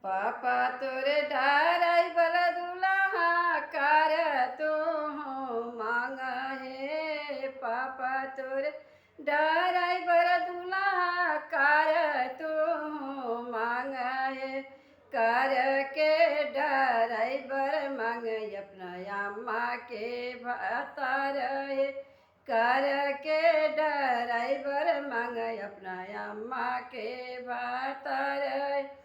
पापा तोरे ड्राइवर दुल्हा कार तू मांगा है। पापा तोरे ड्राइवर दुल्हा कार तू मांगा है। कार के ड्राइवर मांगे अपना अम्मा के भतार है। कार के ड्राइवर मांगे अपना अम्मा के भतार है।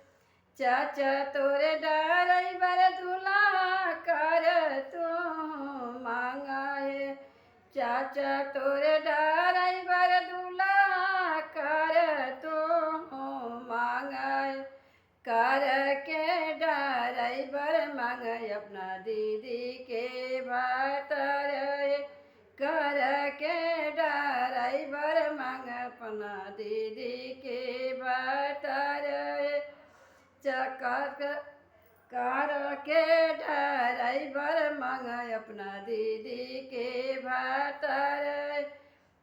चाचा तोरे ड्राइवर दुल्हा कार तू मांगा है। चाचा तोरे ड्राइवर दुल्हा कार तू मांगा है। कार के ड्राइवर मांगे अपना दीदी के भतार है। कार के ड्राइवर मांगे अपना दीदी के भतार है। कार के ड्राइवर मांगे अपना दीदी के भतार।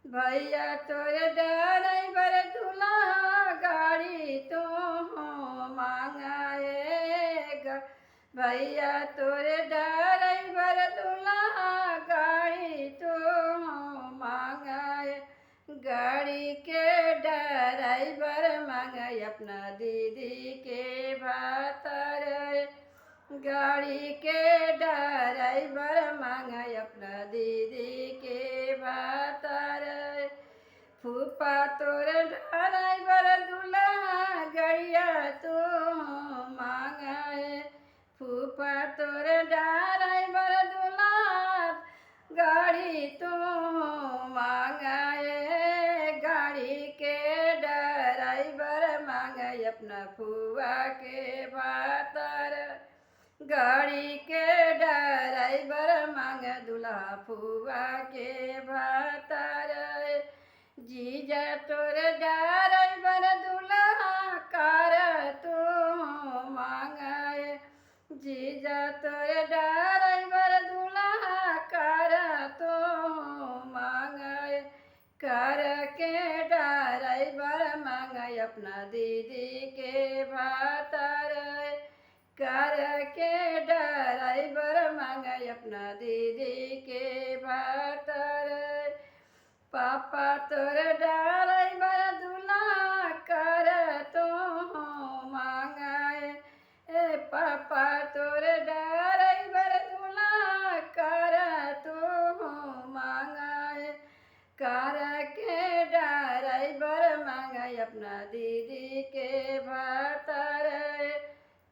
भैया तोरे ड्राइवर दूल्हा गाड़ी तू मांगा है। भैया तोरे ड्राइवर दूल्हा गाड़ी तू मांगा है। गाड़ी के ड्राइवर मांगे अपना दीदी के भतार। गाड़ी के ड्राइवर मांगे अपना दीदी के भतार। फूफा तोरे ड्राइवर दूल्हा गड़िया तू मांगा है। फूफा तोरे ड्राइवर दूल्हा गाड़ी तू मांगा है। गाड़ी के ड्राइवर मांगे अपना फुआ के भतार। गाड़ी के ड्राइवर मांगे दूल्हा फुआ के भतार। जीजा तोरे ड्राइवर दूल्हा कार तू मांगा है। जीजा तोरे ड्राइवर दूल्हा कार तू मांगा है। कार के ड्राइवर मांगे अपना दीदी के भतार। कार के ड्राइवर मांगे अपना दीदी के भतार। पापा तोरे ड्राइवर दूल्हा कार तू मांगा है। ए पापा तोरे ड्राइवर दूल्हा कार तू मांगा है। कार के ड्राइवर मांगे अपना दीदी के भतार।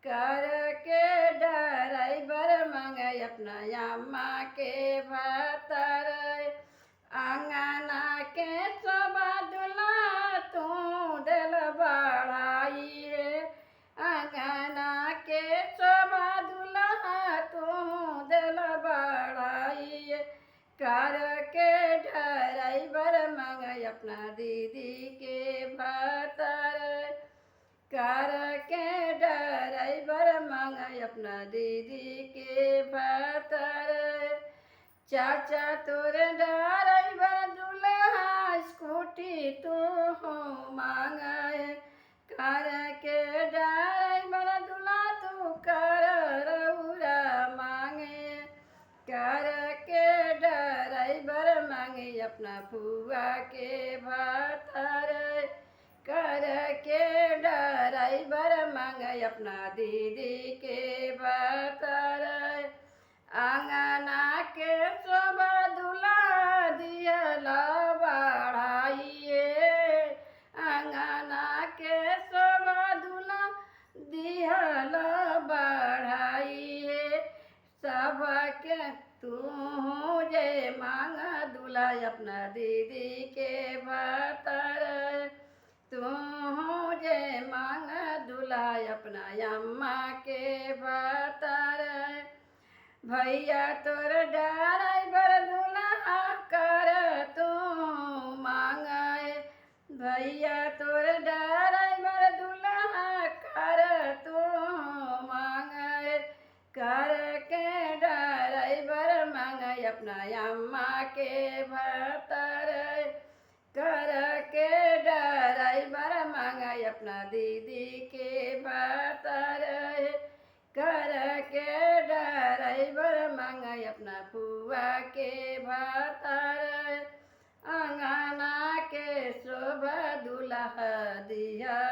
कार के ड्राइवर मांगे अपना अम्मा के भतार। आंगना के शोभा दूल्हा तू दिल बढ़ाई है। आंगना के शोभा दूल्हा तू दिल बढ़ाई है। कार के ड्राइवर मांगे अपना दीदी के भतार। कार के ड्राइवर मांगे अपना दीदी के भतार। चाचा तोरे ड्राइवर दूल्हा स्कूटी तू मांगा है। कार के ड्राइवर दूल्हा तू कार रउरा मांगे। कार के ड्राइवर मांगे अपना फुआ के भतार। कार के ड्राइवर मांगे अपना दीदी के भतार। आंगना के शोभा दूल्हा दियला बढ़ाइए। आंगना के शोभा दूल्हा दियला बढ़ाइए। सबके तू जे मांगा दूल्हा अपना दीदी के भतार। तू जे मांगा दूल्हा अपना अम्मा के भतार। भैया तोर ड्राइवर दूल्हा कार तू मांगा है। भैया तोर ड्राइवर दूल्हा कार तू मांगा है। कार के ड्राइवर मांगे अपना अम्मा के भतार। कार के ड्राइवर मांगे अपना दीदी के भतार। मांग अपना फुआ के भातार। अंगना के शोभा दुल्हा दिया